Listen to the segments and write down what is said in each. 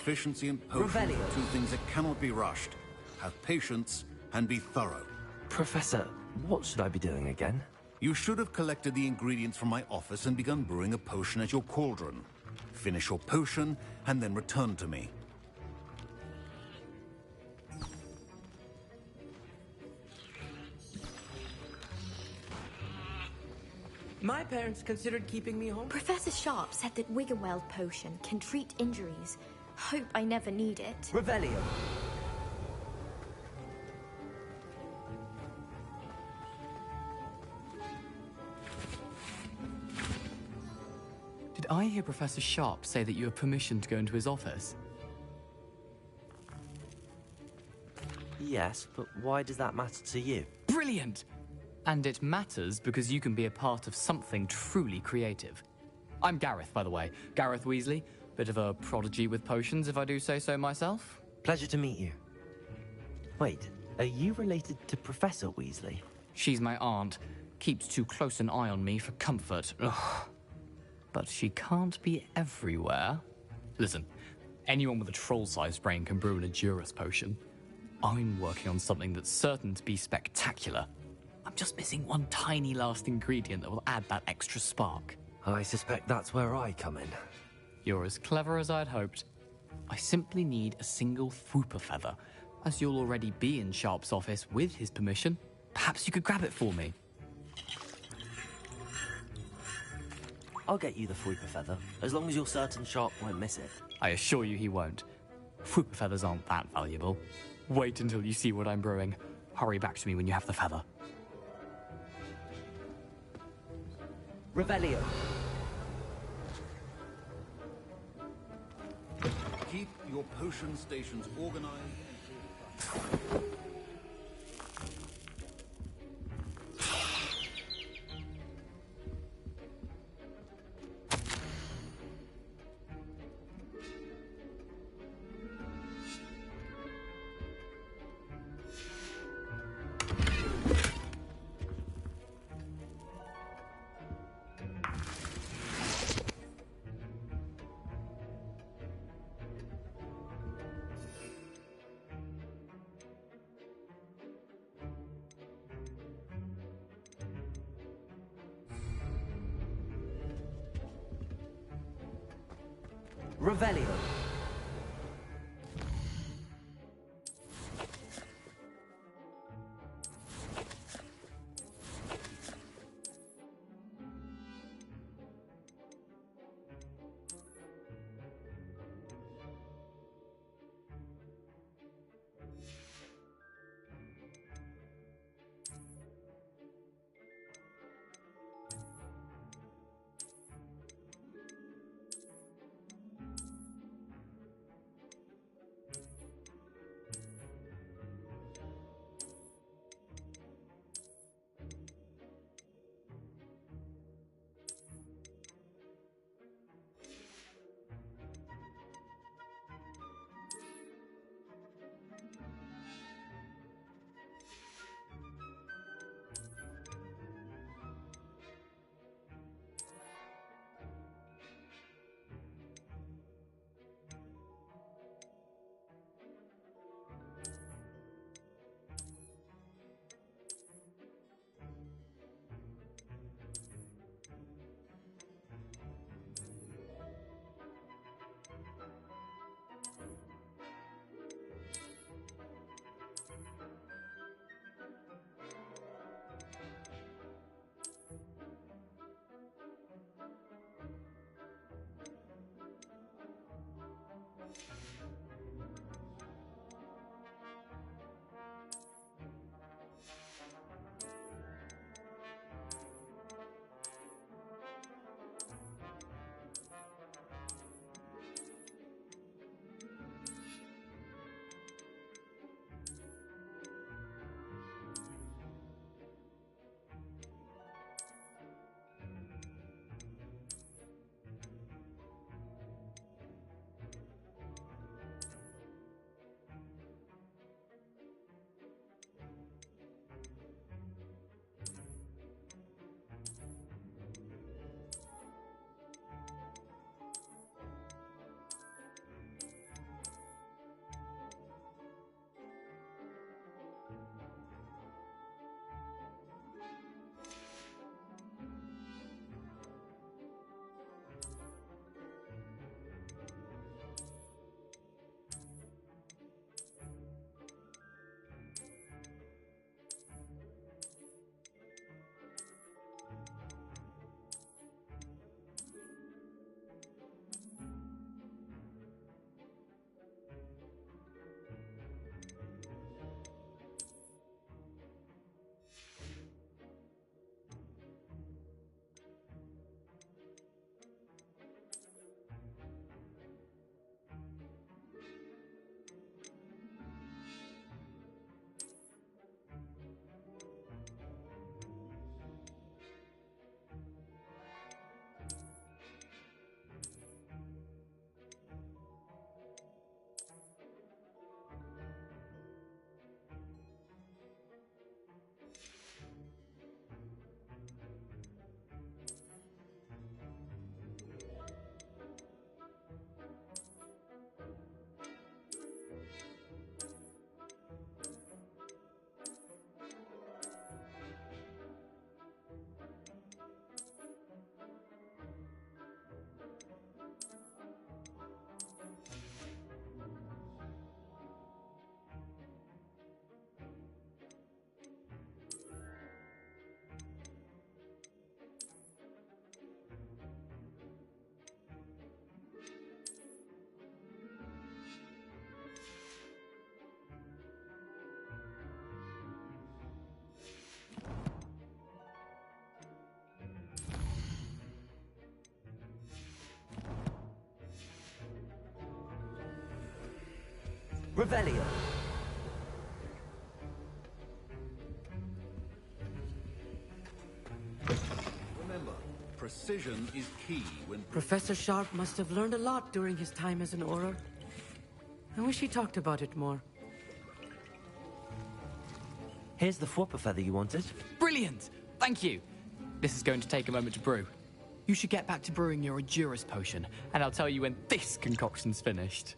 Proficiency and potions are two things that cannot be rushed. Have patience and be thorough. Professor, what should I be doing again? You should have collected the ingredients from my office and begun brewing a potion at your cauldron. Finish your potion and then return to me. My parents considered keeping me home. Professor Sharp said that Wiggenweld potion can treat injuries. Hope I never need it. Revelio. Did I hear Professor Sharp say that you have permission to go into his office? Yes, but why does that matter to you? Brilliant! And it matters because you can be a part of something truly creative. I'm Gareth, by the way. Gareth Weasley. Bit of a prodigy with potions, if I do say so myself. Pleasure to meet you. Wait, are you related to Professor Weasley? She's my aunt. Keeps too close an eye on me for comfort. Ugh. But she can't be everywhere. Listen, anyone with a troll-sized brain can brew an Edurus potion. I'm working on something that's certain to be spectacular. I'm just missing one tiny last ingredient that will add that extra spark. I suspect that's where I come in. You're as clever as I'd hoped. I simply need a single Fwooper feather. As you'll already be in Sharp's office with his permission, perhaps you could grab it for me. I'll get you the Fwooper feather, as long as you're certain Sharp won't miss it. I assure you he won't. Fwooper feathers aren't that valuable. Wait until you see what I'm brewing. Hurry back to me when you have the feather. Revelio. Keep your potion stations organized. Revelio. Revelio. Remember, precision is key when... Professor Sharp must have learned a lot during his time as an Auror. I wish he talked about it more. Here's the Fwooper feather you wanted. Brilliant! Thank you! This is going to take a moment to brew. You should get back to brewing your Adurus potion, and I'll tell you when this concoction's finished.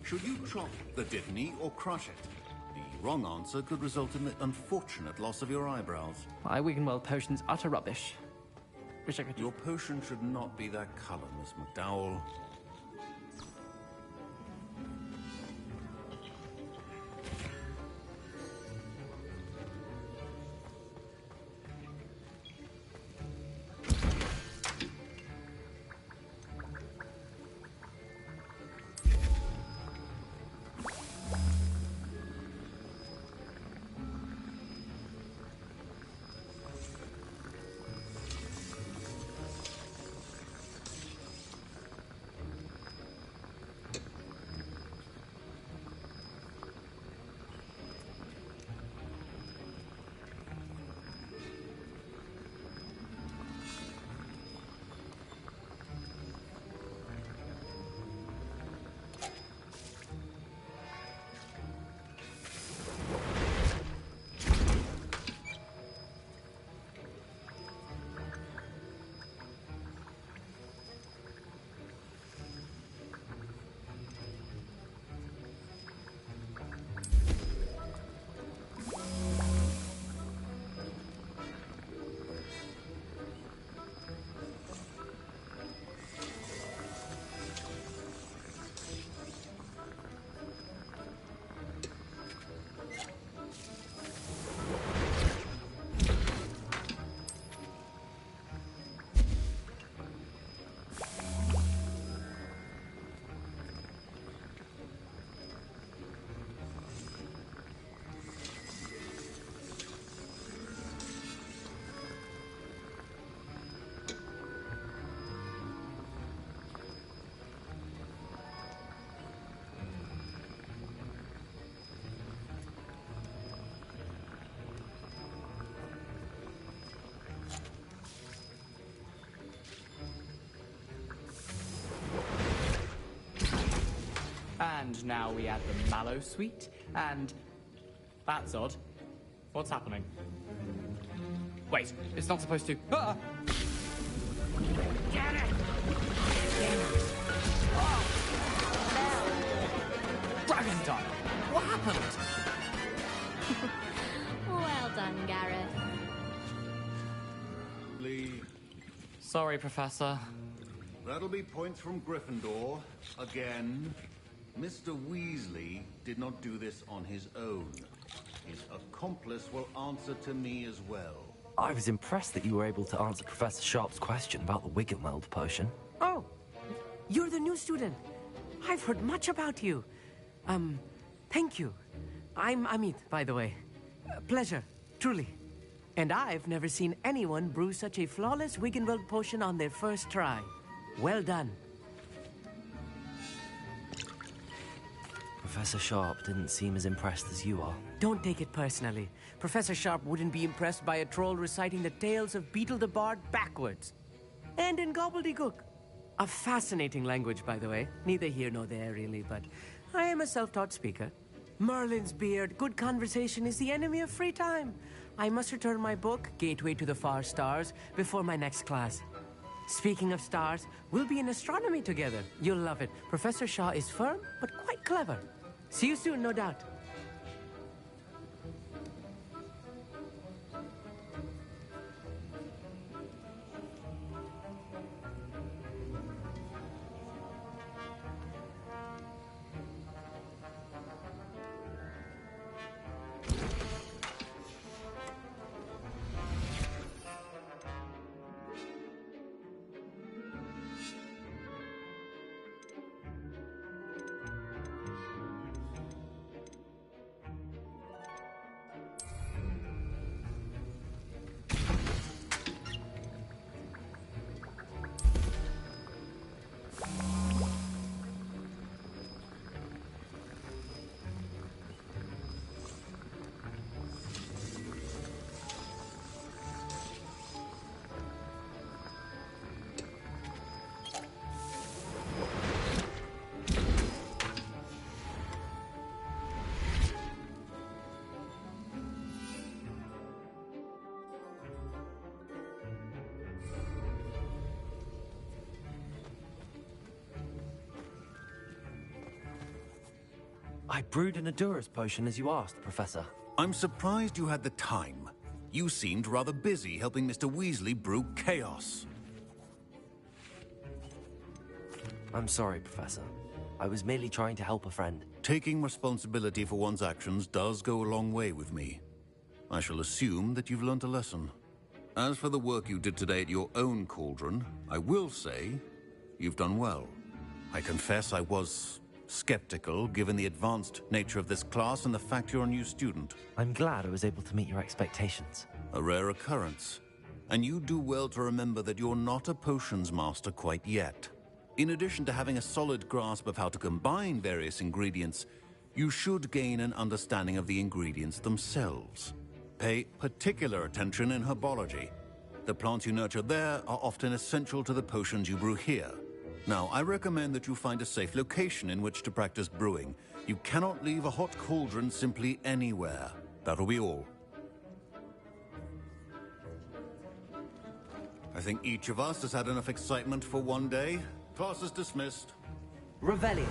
Should you chop the diphne or crush it? The wrong answer could result in the unfortunate loss of your eyebrows. My Wiggenweld potion's utter rubbish. Wish I could... Your potion should not be that color, Miss McDowell. And now we add the mallow sweet, and... That's odd. What's happening? Wait, it's not supposed to... Ah! Get it! Dragon time! What happened? Well done, Gareth. Sorry, Professor. That'll be points from Gryffindor. Again. Mr. Weasley did not do this on his own. His accomplice will answer to me as well. I was impressed that you were able to answer Professor Sharp's question about the Wiggenweld potion. Oh, you're the new student. I've heard much about you. Thank you. I'm Amit, by the way. Pleasure, truly. And I've never seen anyone brew such a flawless Wiggenweld potion on their first try. Well done. Professor Sharp didn't seem as impressed as you are. Don't take it personally. Professor Sharp wouldn't be impressed by a troll reciting the tales of Beetle the Bard backwards. And in gobbledygook. A fascinating language, by the way. Neither here nor there, really, but I am a self-taught speaker. Merlin's beard, good conversation is the enemy of free time. I must return my book, Gateway to the Far Stars, before my next class. Speaking of stars, we'll be in astronomy together. You'll love it. Professor Shaw is firm, but quite clever. See you soon, no doubt. I brewed an Adurus potion as you asked, Professor. I'm surprised you had the time. You seemed rather busy helping Mr. Weasley brew chaos. I'm sorry, Professor. I was merely trying to help a friend. Taking responsibility for one's actions does go a long way with me. I shall assume that you've learnt a lesson. As for the work you did today at your own cauldron, I will say you've done well. I confess I was skeptical, given the advanced nature of this class and the fact you're a new student. I'm glad I was able to meet your expectations. A rare occurrence. And you do well to remember that you're not a potions master quite yet. In addition to having a solid grasp of how to combine various ingredients, you should gain an understanding of the ingredients themselves. Pay particular attention in herbology. The plants you nurture there are often essential to the potions you brew here. Now, I recommend that you find a safe location in which to practice brewing. You cannot leave a hot cauldron simply anywhere. That'll be all. I think each of us has had enough excitement for one day. Class is dismissed. Revelio.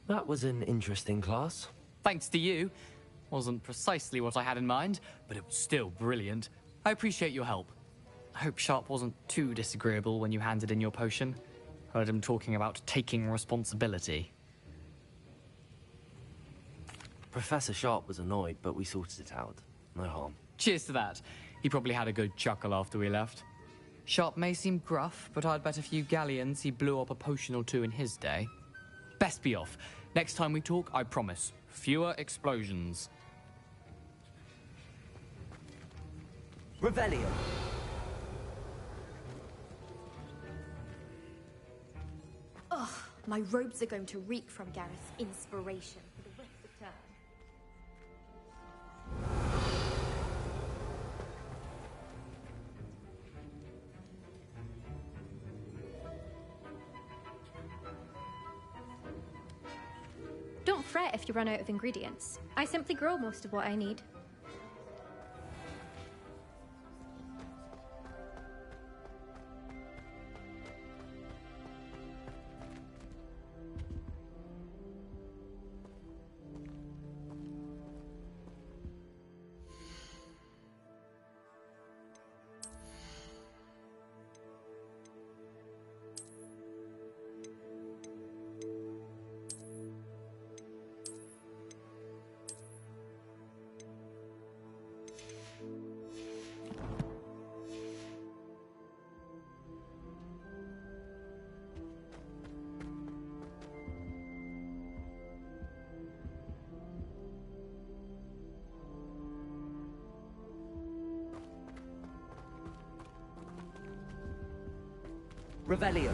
That was an interesting class. Thanks to you. Wasn't precisely what I had in mind, but it was still brilliant. I appreciate your help. I hope Sharp wasn't too disagreeable when you handed in your potion. Heard him talking about taking responsibility. Professor Sharp was annoyed, but we sorted it out. No harm. Cheers to that. He probably had a good chuckle after we left. Sharp may seem gruff, but I'd bet a few galleons he blew up a potion or two in his day. Best be off. Next time we talk, I promise, fewer explosions. Revelio. Ugh, my robes are going to reek from Gareth's inspiration for the rest of term. Don't fret if you run out of ingredients. I simply grow most of what I need. Revelio.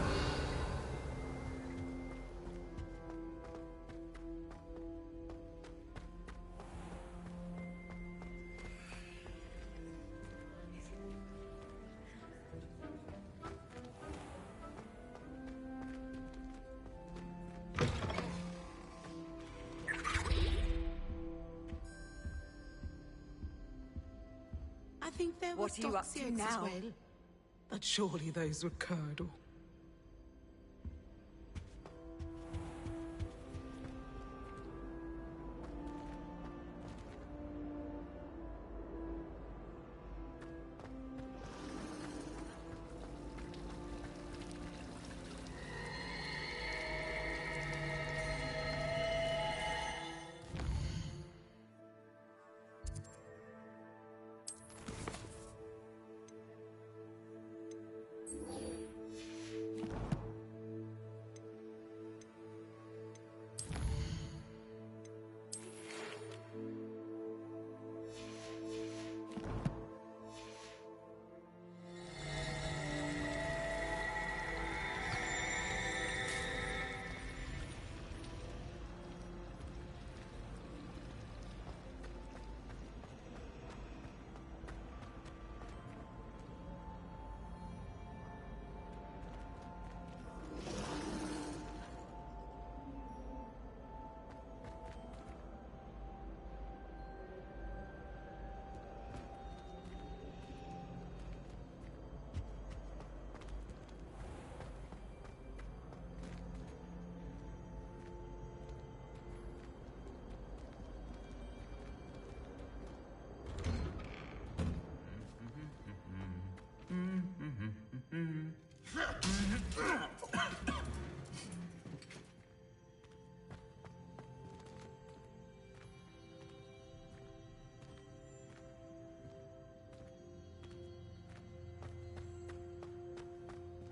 I think there What was are you up to Doxiates now? as well. But surely those were Curdle.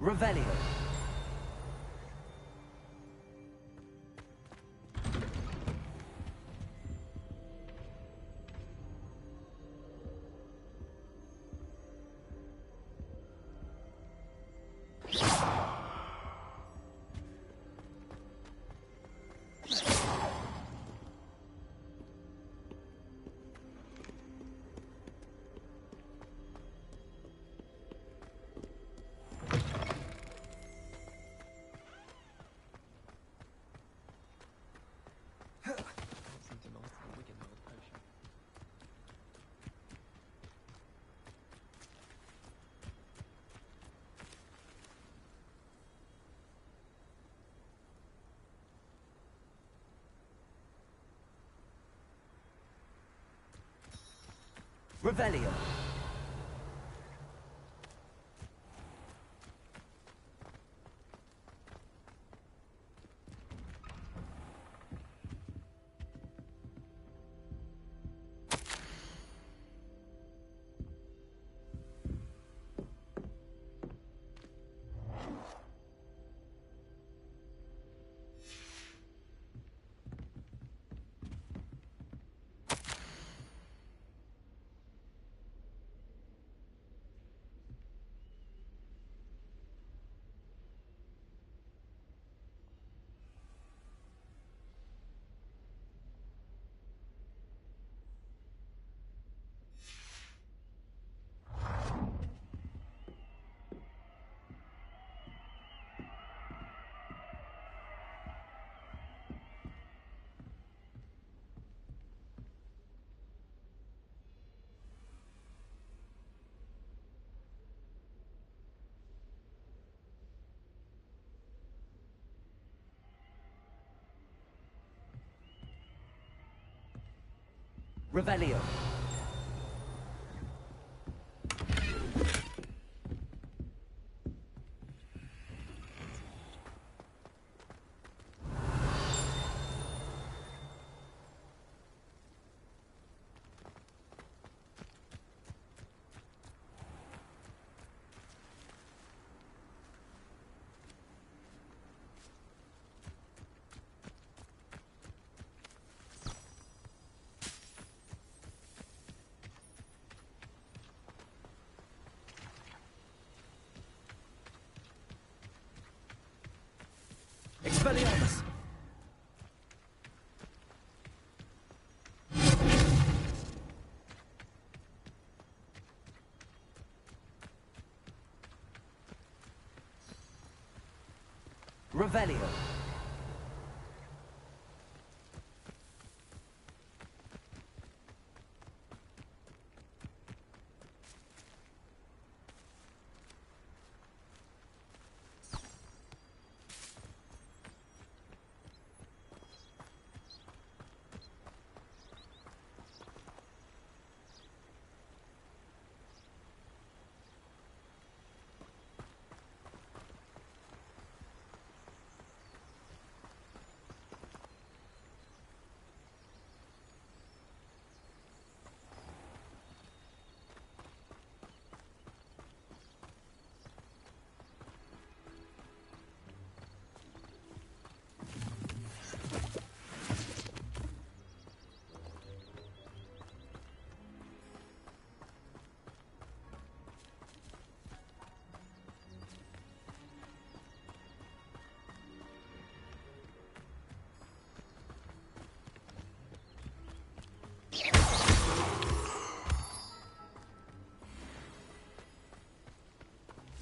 Revelio. Revelio. Revelio. Expelliarmus! Revelio!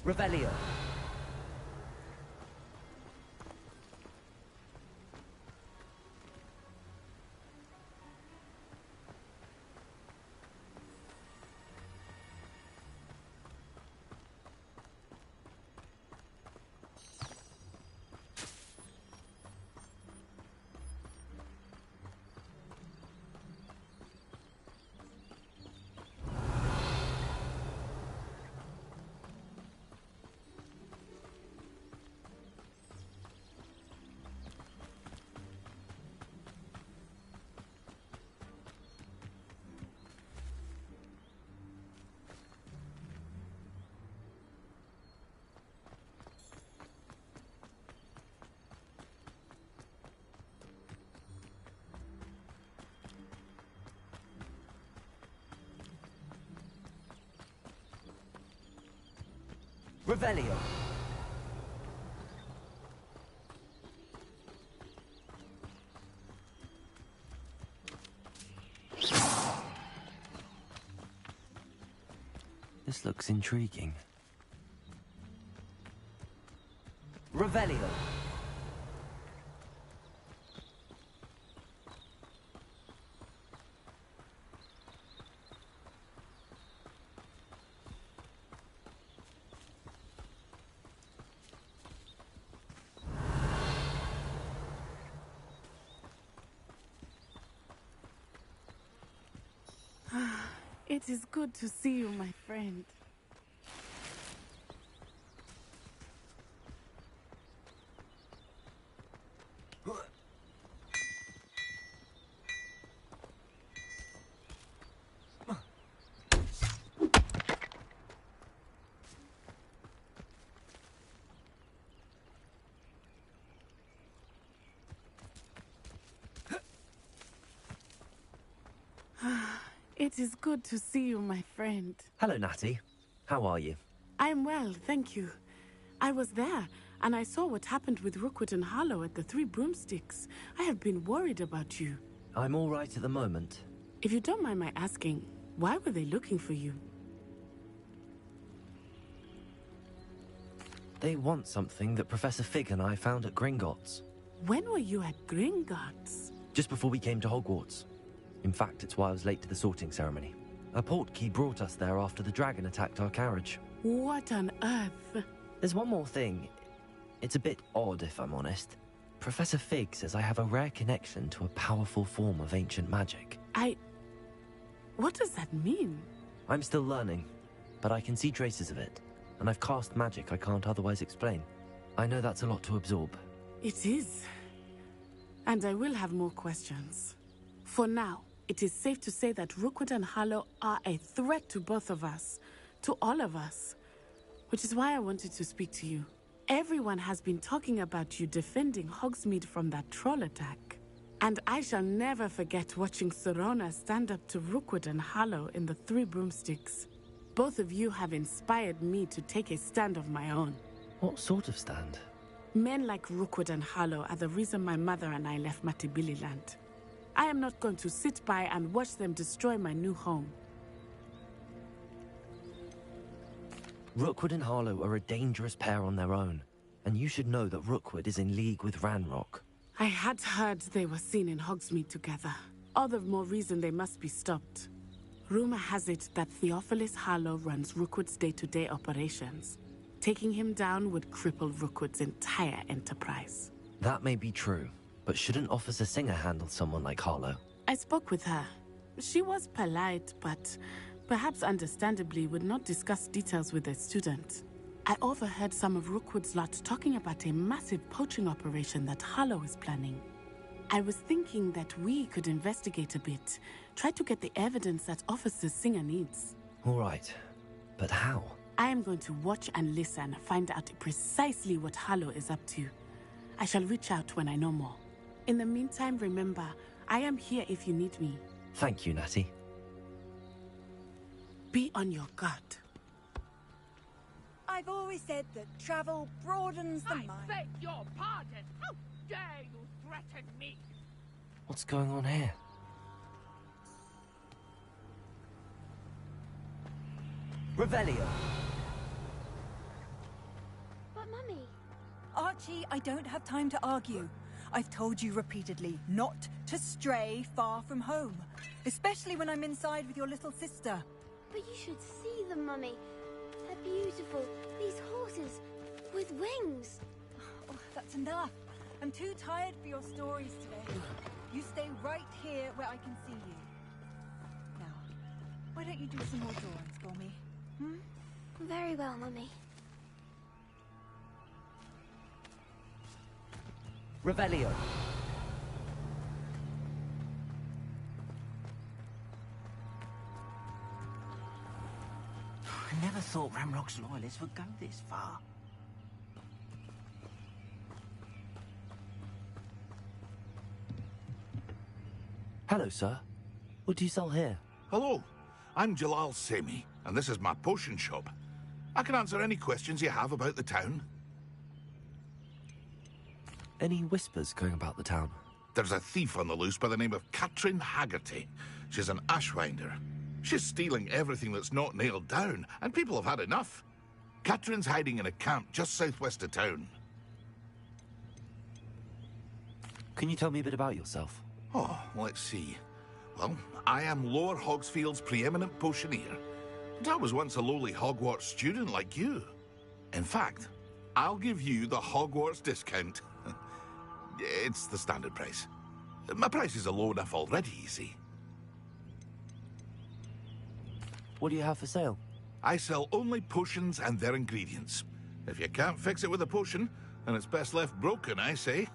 Revelio! Revelio! This looks intriguing. Revelio! It is good to see you, my friend. It is good to see you, my friend. Hello, Natty. How are you? I am well, thank you. I was there, and I saw what happened with Rookwood and Harlow at the Three Broomsticks. I have been worried about you. I'm all right at the moment. If you don't mind my asking, why were they looking for you? They want something that Professor Fig and I found at Gringotts. When were you at Gringotts? Just before we came to Hogwarts. In fact, it's why I was late to the sorting ceremony. A portkey brought us there after the dragon attacked our carriage. What on earth? There's one more thing. It's a bit odd, if I'm honest. Professor Fig says I have a rare connection to a powerful form of ancient magic. What does that mean? I'm still learning, but I can see traces of it. And I've cast magic I can't otherwise explain. I know that's a lot to absorb. It is. And I will have more questions. For now, it is safe to say that Rookwood and Harlow are a threat to both of us. To all of us. Which is why I wanted to speak to you. Everyone has been talking about you defending Hogsmeade from that troll attack. And I shall never forget watching Sorona stand up to Rookwood and Harlow in the Three Broomsticks. Both of you have inspired me to take a stand of my own. What sort of stand? Men like Rookwood and Harlow are the reason my mother and I left Matibili land. I am not going to sit by and watch them destroy my new home. Rookwood and Harlow are a dangerous pair on their own, and you should know that Rookwood is in league with Ranrock. I had heard they were seen in Hogsmeade together. All the more reason they must be stopped. Rumor has it that Theophilus Harlow runs Rookwood's day-to-day operations. Taking him down would cripple Rookwood's entire enterprise. That may be true, but shouldn't Officer Singer handle someone like Harlow? I spoke with her. She was polite, but perhaps understandably would not discuss details with a student. I overheard some of Rookwood's lot talking about a massive poaching operation that Harlow is planning. I was thinking that we could investigate a bit, try to get the evidence that Officer Singer needs. All right, but how? I am going to watch and listen, find out precisely what Harlow is up to. I shall reach out when I know more. In the meantime, remember, I am here if you need me. Thank you, Natty. Be on your guard. I've always said that travel broadens the mind. I beg your pardon! How dare you threaten me? What's going on here? Revelio! But Mummy... Archie, I don't have time to argue. I've told you repeatedly not to stray far from home, especially when I'm inside with your little sister. But you should see them, Mummy. They're beautiful. These horses with wings. Oh, that's enough. I'm too tired for your stories today. You stay right here where I can see you. Now, why don't you do some more drawings for me? Very well, Mummy. Revelio! I never thought Ranrock's loyalists would go this far. Hello, sir. What do you sell here? Hello, I'm Jalal Semi, and this is my potion shop. I can answer any questions you have about the town. Any whispers going about the town? There's a thief on the loose by the name of Katrin Haggerty. She's an ashwinder. She's stealing everything that's not nailed down, and people have had enough. Katrin's hiding in a camp just southwest of town. Can you tell me a bit about yourself? Oh, let's see. Well, I am Lower Hogsfield's preeminent potioneer. And I was once a lowly Hogwarts student like you. In fact, I'll give you the Hogwarts discount. It's the standard price. My prices are low enough already, you see. What do you have for sale? I sell only potions and their ingredients. If you can't fix it with a potion, then it's best left broken, I say.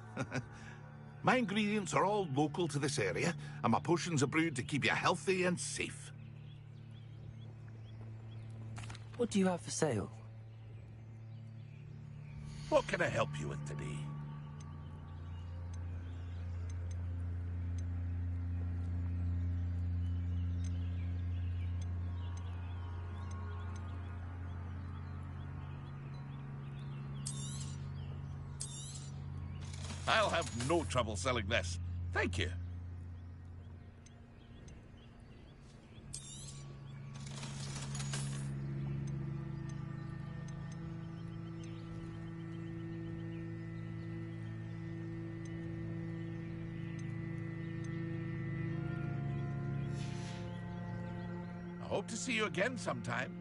My ingredients are all local to this area, and my potions are brewed to keep you healthy and safe. What do you have for sale? What can I help you with today? I'll have no trouble selling this. Thank you. I hope to see you again sometime.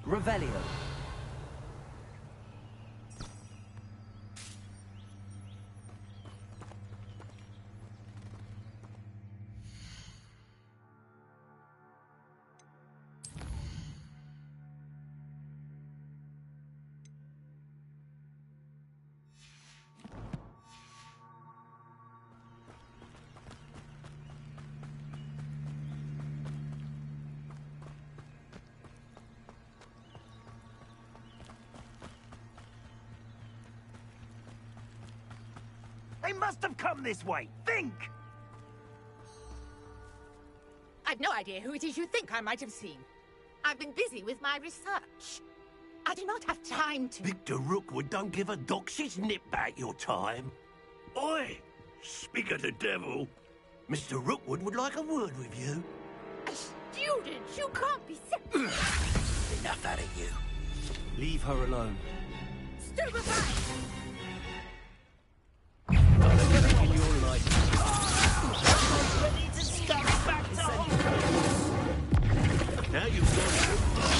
Revelio. They must have come this way. Think! I've no idea who it is you think I might have seen. I've been busy with my research. I do not have time to... Victor Rookwood don't give a dock. She's nipped back your time. Oi! Speak of the devil. Mr. Rookwood would like a word with you. A student? You can't be serious. Enough out of you. Leave her alone. Stupefy! In your life. Ready to scurry back to Hogwarts. Now you've gone too far.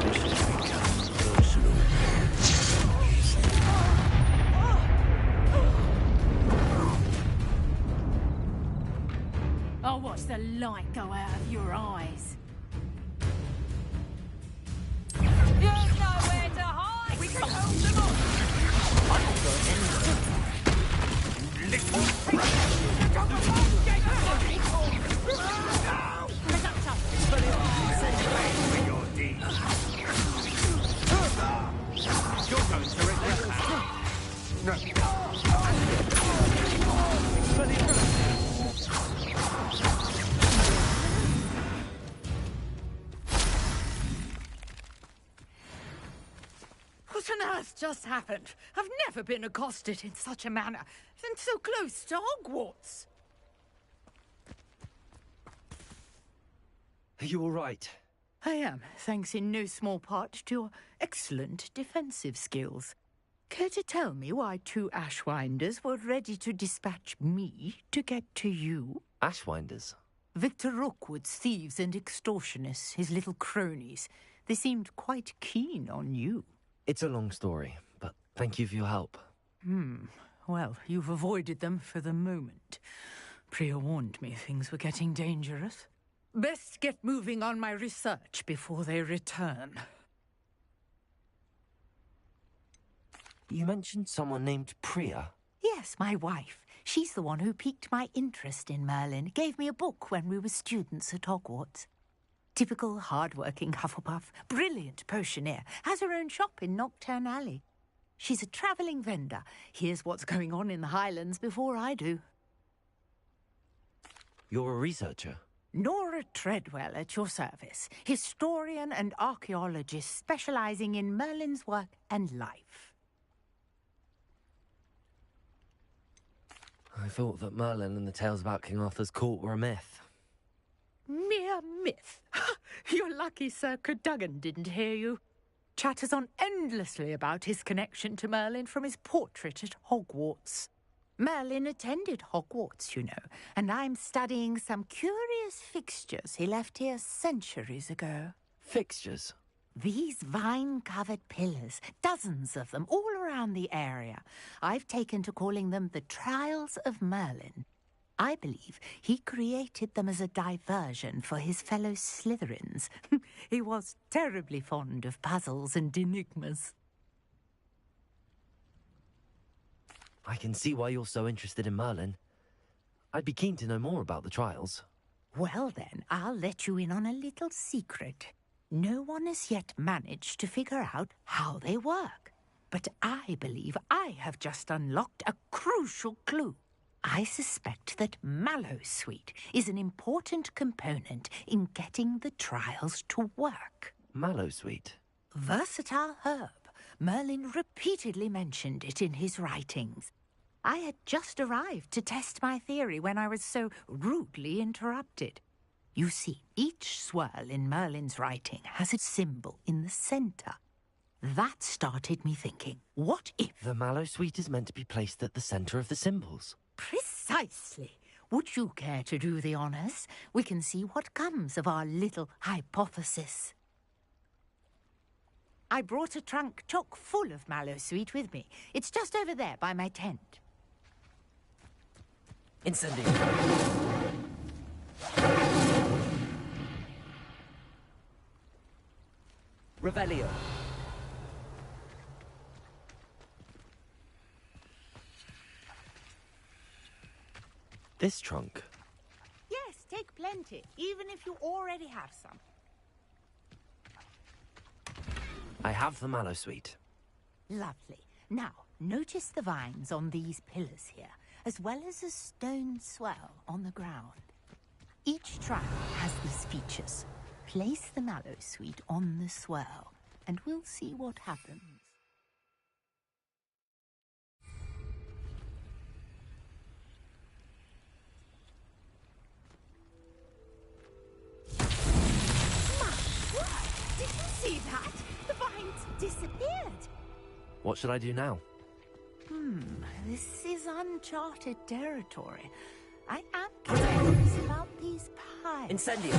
This has become personal. I'll watch the light go out of your eyes. There's nowhere to hide! We can hold them up! I don't go anywhere. Little with your deeds. You're going to regret that. What on earth just happened? I've never been accosted in such a manner, and so close to Hogwarts. Are you all right? I am, thanks in no small part to your excellent defensive skills. Care to tell me why two Ashwinders were ready to dispatch me to get to you? Ashwinders? Victor Rookwood's thieves and extortionists, his little cronies. They seemed quite keen on you. It's a long story, but thank you for your help. Well, you've avoided them for the moment. Priya warned me things were getting dangerous. Best get moving on my research before they return. You mentioned someone named Priya. Yes, my wife. She's the one who piqued my interest in Merlin. Gave me a book when we were students at Hogwarts. Typical hard-working Hufflepuff, brilliant potioneer, has her own shop in Knockturn Alley. She's a travelling vendor. Hears what's going on in the Highlands before I do. You're a researcher? Nora Treadwell at your service, historian and archaeologist specialising in Merlin's work and life. I thought that Merlin and the tales about King Arthur's court were a myth. Mere myth. You're lucky Sir Cadogan didn't hear you. Chatters on endlessly about his connection to Merlin from his portrait at Hogwarts. Merlin attended Hogwarts, you know, and I'm studying some curious fixtures he left here centuries ago. Fixtures? These vine-covered pillars, dozens of them, all around the area. I've taken to calling them the Trials of Merlin. I believe he created them as a diversion for his fellow Slytherins. He was terribly fond of puzzles and enigmas. I can see why you're so interested in Merlin. I'd be keen to know more about the trials. Well then, I'll let you in on a little secret. No one has yet managed to figure out how they work. But I believe I have just unlocked a crucial clue. I suspect that Mallowsweet is an important component in getting the trials to work. Mallowsweet? Versatile herb. Merlin repeatedly mentioned it in his writings. I had just arrived to test my theory when I was so rudely interrupted. You see, each swirl in Merlin's writing has a symbol in the centre. That started me thinking, what if... The Mallowsweet is meant to be placed at the centre of the symbols. Precisely. Would you care to do the honors? We can see what comes of our little hypothesis. I brought a trunk chock full of mallow sweet with me. It's just over there by my tent. Incendio. Revelio. This trunk? Yes, take plenty, even if you already have some. I have the mallow sweet. Lovely. Now, notice the vines on these pillars here, as well as a stone swell on the ground. Each trunk has these features. Place the mallow sweet on the swell, and we'll see what happens. Did you see that? The vines disappeared. What should I do now? This is uncharted territory. I am curious about these pies. Incendio.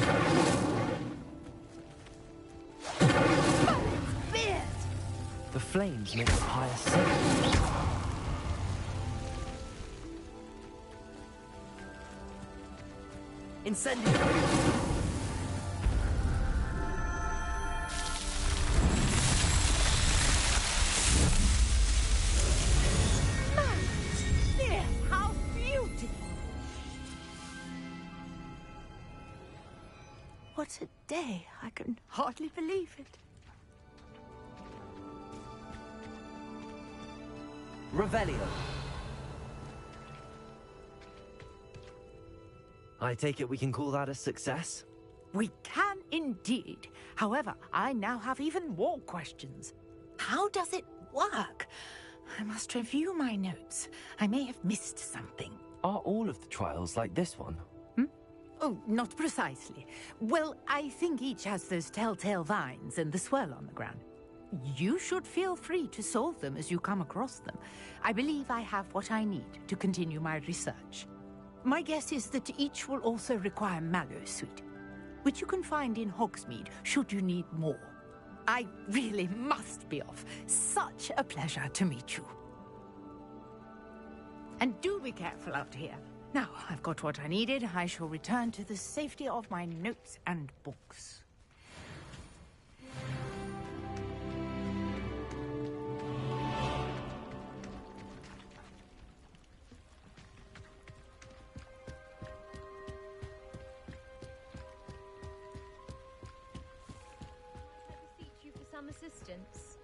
Beard! The flames make the pyre sing. Incendio. What a day. I can hardly believe it. Revelio. I take it we can call that a success? We can indeed. However, I now have even more questions. How does it work? I must review my notes. I may have missed something. Are all of the trials like this one? Oh, not precisely. Well, I think each has those telltale vines and the swirl on the ground. You should feel free to solve them as you come across them. I believe I have what I need to continue my research. My guess is that each will also require mallow sweet, which you can find in Hogsmeade should you need more. I really must be off. Such a pleasure to meet you. And do be careful out here. Now, I've got what I needed. I shall return to the safety of my notes and books. I beseech you for some assistance.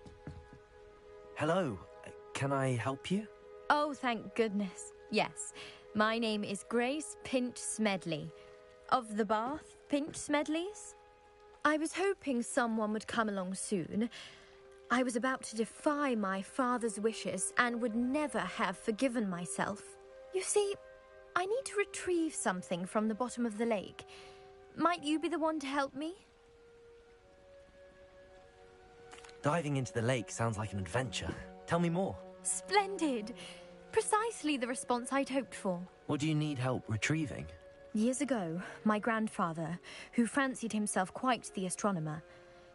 Hello. Can I help you? Oh, thank goodness. Yes. My name is Grace Pinch Smedley, of the Bath Pinch Smedleys. I was hoping someone would come along soon. I was about to defy my father's wishes and would never have forgiven myself. You see, I need to retrieve something from the bottom of the lake. Might you be the one to help me? Diving into the lake sounds like an adventure. Tell me more. Splendid! Precisely the response I'd hoped for. What do you need help retrieving? Years ago, my grandfather, who fancied himself quite the astronomer,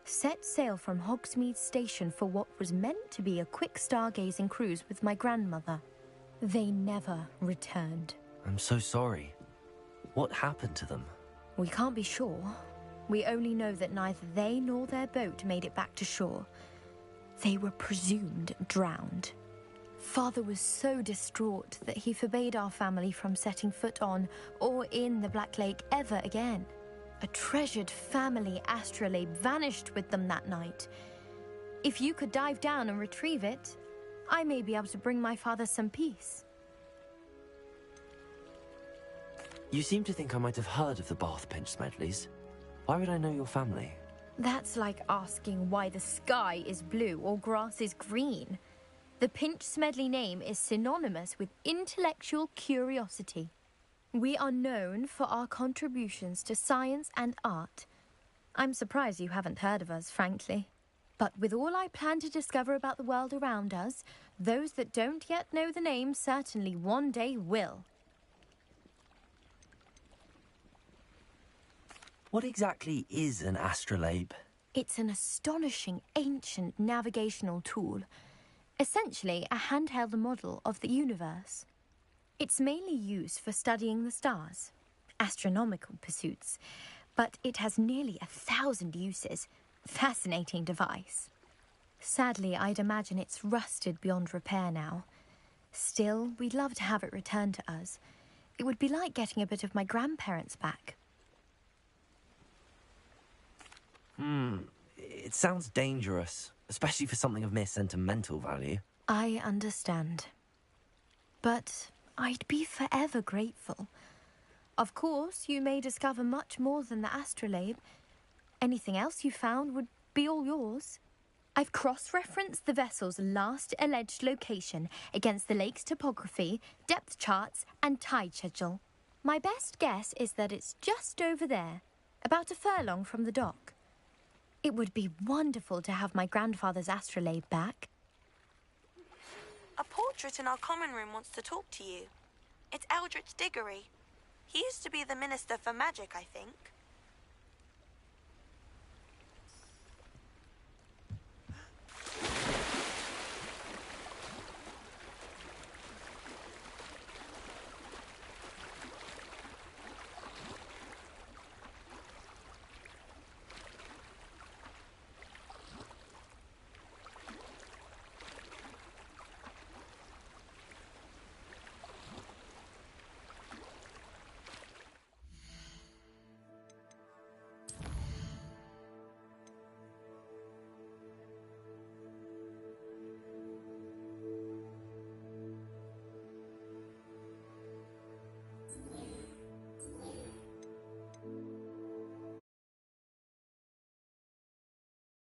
set sail from Hogsmeade Station for what was meant to be a quick stargazing cruise with my grandmother. They never returned. I'm so sorry. What happened to them? We can't be sure. We only know that neither they nor their boat made it back to shore. They were presumed drowned. Father was so distraught that he forbade our family from setting foot on or in the Black Lake ever again. A treasured family astrolabe vanished with them that night. If you could dive down and retrieve it, I may be able to bring my father some peace. You seem to think I might have heard of the Bath Pinch Smedleys. Why would I know your family? That's like asking why the sky is blue or grass is green. The Pinch Smedley name is synonymous with intellectual curiosity. We are known for our contributions to science and art. I'm surprised you haven't heard of us, frankly. But with all I plan to discover about the world around us, those that don't yet know the name certainly one day will. What exactly is an astrolabe? It's an astonishing ancient navigational tool. Essentially, a handheld model of the universe. It's mainly used for studying the stars, astronomical pursuits, but it has nearly 1,000 uses. Fascinating device. Sadly, I'd imagine it's rusted beyond repair now. Still, we'd love to have it returned to us. It would be like getting a bit of my grandparents back. It sounds dangerous, especially for something of mere sentimental value. I understand. But I'd be forever grateful. Of course, you may discover much more than the astrolabe. Anything else you found would be all yours. I've cross-referenced the vessel's last alleged location against the lake's topography, depth charts, and tide schedule. My best guess is that it's just over there, about a furlong from the dock. It would be wonderful to have my grandfather's astrolabe back. A portrait in our common room wants to talk to you. It's Eldritch Diggory. He used to be the Minister for Magic, I think.